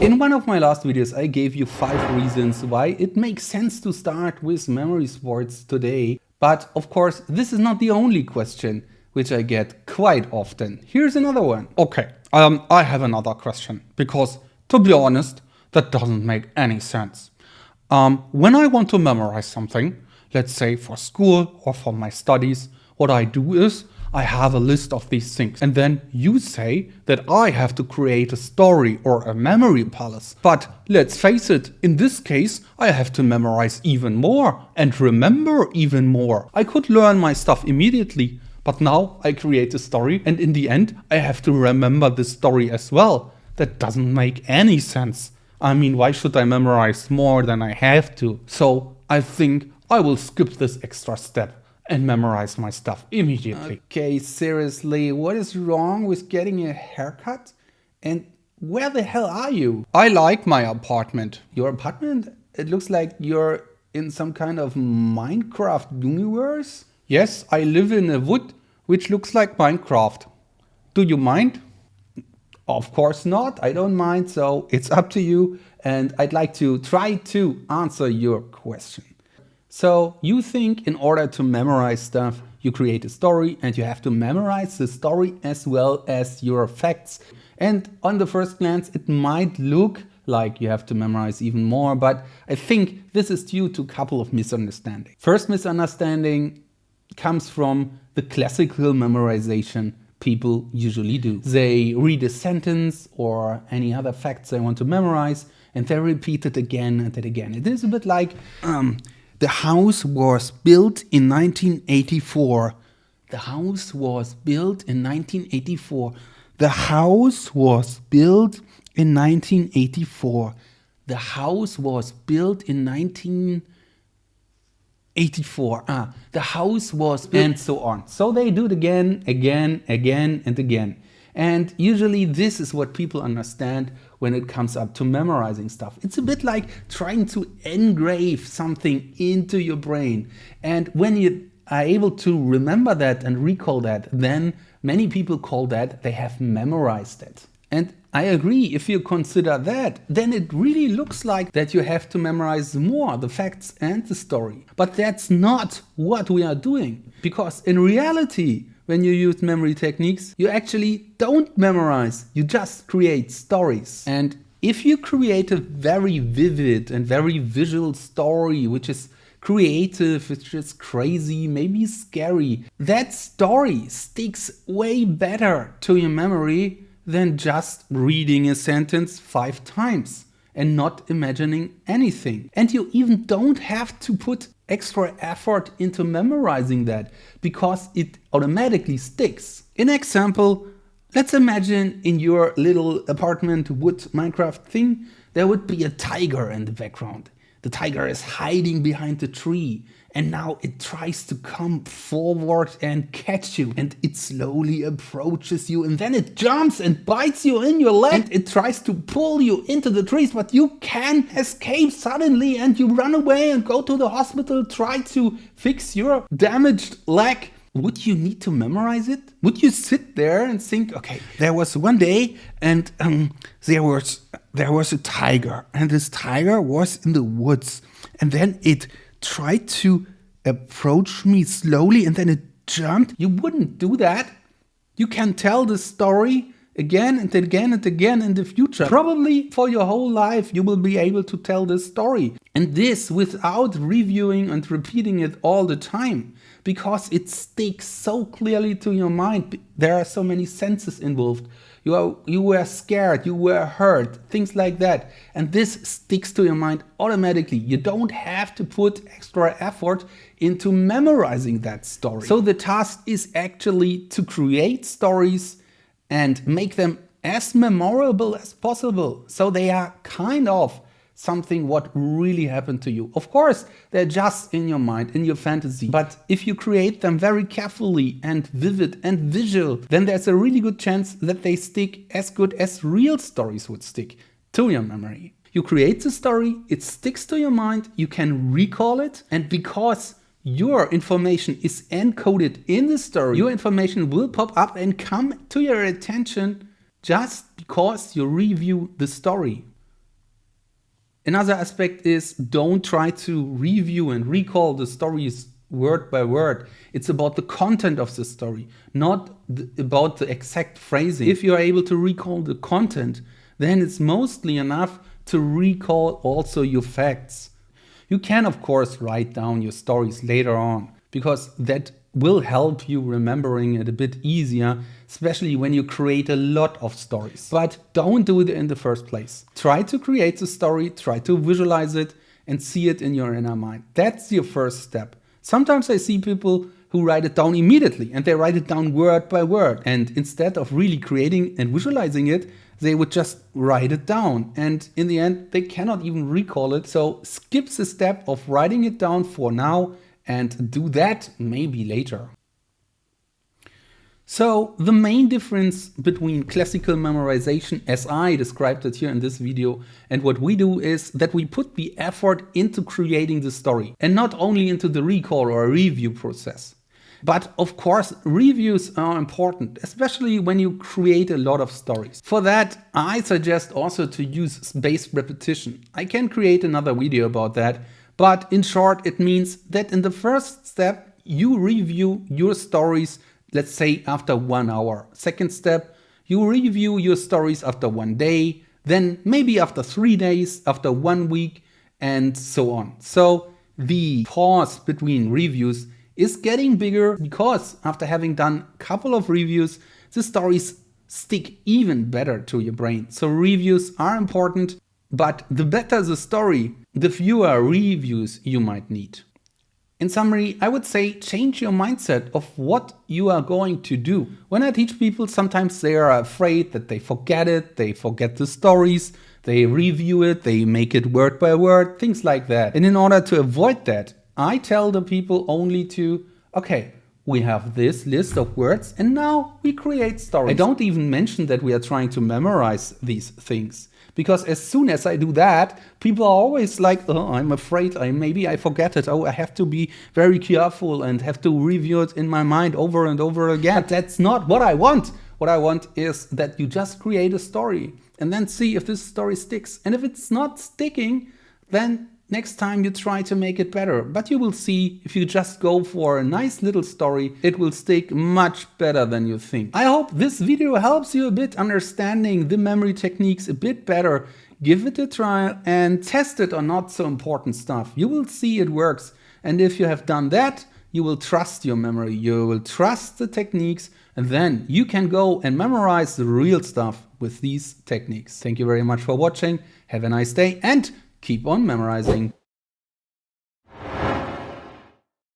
In one of my last videos, I gave you 5 reasons why it makes sense to start with memory sports today. But of course, this is not the only question which I get quite often. Here's another one. Okay, I have another question because, to be honest, that doesn't make any sense. When I want to memorize something, let's say for school or for my studies, what I do is I have a list of these things. And then you say that I have to create a story or a memory palace. But let's face it, in this case, I have to memorize even more and remember even more. I could learn my stuff immediately, but now I create a story and in the end, I have to remember the story as well. That doesn't make any sense. I mean, why should I memorize more than I have to? So I think I will skip this extra step and memorize my stuff immediately. Okay, seriously, what is wrong with getting a haircut? And where the hell are you? I like my apartment. Your apartment? It looks like you're in some kind of Minecraft universe. Yes, I live in a wood which looks like Minecraft. Do you mind? Of course not, I don't mind, so it's up to you. And I'd like to try to answer your question. So you think in order to memorize stuff, you create a story and you have to memorize the story as well as your facts. And on the first glance, it might look like you have to memorize even more, but I think this is due to a couple of misunderstandings. First misunderstanding comes from the classical memorization people usually do. They read a sentence or any other facts they want to memorize and they repeat it again and again. It is a bit like the house was built in 1984. The house was built in 1984. The house was built in 1984. The house was built in 1984. The house was built, and so on. So they do it again and again. And usually this is what people understand when it comes up to memorizing stuff. It's a bit like trying to engrave something into your brain. And when you are able to remember that and recall that, then many people call that they have memorized it. And I agree, if you consider that, then it really looks like that you have to memorize more, the facts and the story. But that's not what we are doing. Because in reality, when you use memory techniques, you actually don't memorize, you just create stories. And if you create a very vivid and very visual story, which is creative, which is crazy, maybe scary, that story sticks way better to your memory than just reading a sentence 5 times and not imagining anything. And you even don't have to put extra effort into memorizing that because it automatically sticks. In example, let's imagine in your little apartment wood Minecraft thing, there would be a tiger in the background. The tiger is hiding behind the tree and now it tries to come forward and catch you and it slowly approaches you and then it jumps and bites you in your leg and it tries to pull you into the trees, but you can escape suddenly and you run away and go to the hospital, try to fix your damaged leg. Would you need to memorize it? Would you sit there and think, okay, there was one day and there was a tiger and this tiger was in the woods and then it tried to approach me slowly and then it jumped. You wouldn't do that. You can tell the story again and again and again in the future. Probably for your whole life you will be able to tell this story. And this without reviewing and repeating it all the time. Because it sticks so clearly to your mind. There are so many senses involved. You were scared, you were hurt, things like that. And this sticks to your mind automatically. You don't have to put extra effort into memorizing that story. So the task is actually to create stories and make them as memorable as possible. So they are kind of something what really happened to you. Of course, they're just in your mind, in your fantasy. But if you create them very carefully and vivid and visual, then there's a really good chance that they stick as good as real stories would stick to your memory. You create the story, it sticks to your mind, you can recall it, and because your information is encoded in the story, your information will pop up and come to your attention just because you review the story. Another aspect is don't try to review and recall the stories word by word. It's about the content of the story, not about the exact phrasing. If you are able to recall the content, then it's mostly enough to recall also your facts. You can, of course, write down your stories later on, because that will help you remembering it a bit easier, especially when you create a lot of stories. But don't do it in the first place. Try to create the story, try to visualize it and see it in your inner mind. That's your first step. Sometimes I see people who write it down immediately and they write it down word by word. And instead of really creating and visualizing it, they would just write it down. And in the end, they cannot even recall it. So skip the step of writing it down for now and do that maybe later. So the main difference between classical memorization, as I described it here in this video, and what we do is that we put the effort into creating the story and not only into the recall or review process. But of course, reviews are important, especially when you create a lot of stories. For that, I suggest also to use spaced repetition. I can create another video about that, but in short, it means that in the first step, you review your stories, let's say after 1 hour. Second step, you review your stories after 1 day, then maybe after 3 days, after 1 week, and so on. So the pause between reviews is getting bigger because after having done a couple of reviews, the stories stick even better to your brain. So reviews are important, but the better the story, the fewer reviews you might need. In summary, I would say change your mindset of what you are going to do. When I teach people, sometimes they are afraid that they forget it, they forget the stories, they review it, they make it word by word, things like that. And in order to avoid that, I tell the people only to, okay, we have this list of words and now we create stories. I don't even mention that we are trying to memorize these things. Because as soon as I do that, people are always like, oh, I'm afraid, maybe I forget it. Oh, I have to be very careful and have to review it in my mind over and over again. But that's not what I want. What I want is that you just create a story and then see if this story sticks. And if it's not sticking, then next time you try to make it better. But you will see if you just go for a nice little story, it will stick much better than you think. I hope this video helps you a bit understanding the memory techniques a bit better. Give it a try and test it on not so important stuff. You will see it works. And if you have done that, you will trust your memory. You will trust the techniques and then you can go and memorize the real stuff with these techniques. Thank you very much for watching. Have a nice day and keep on memorizing.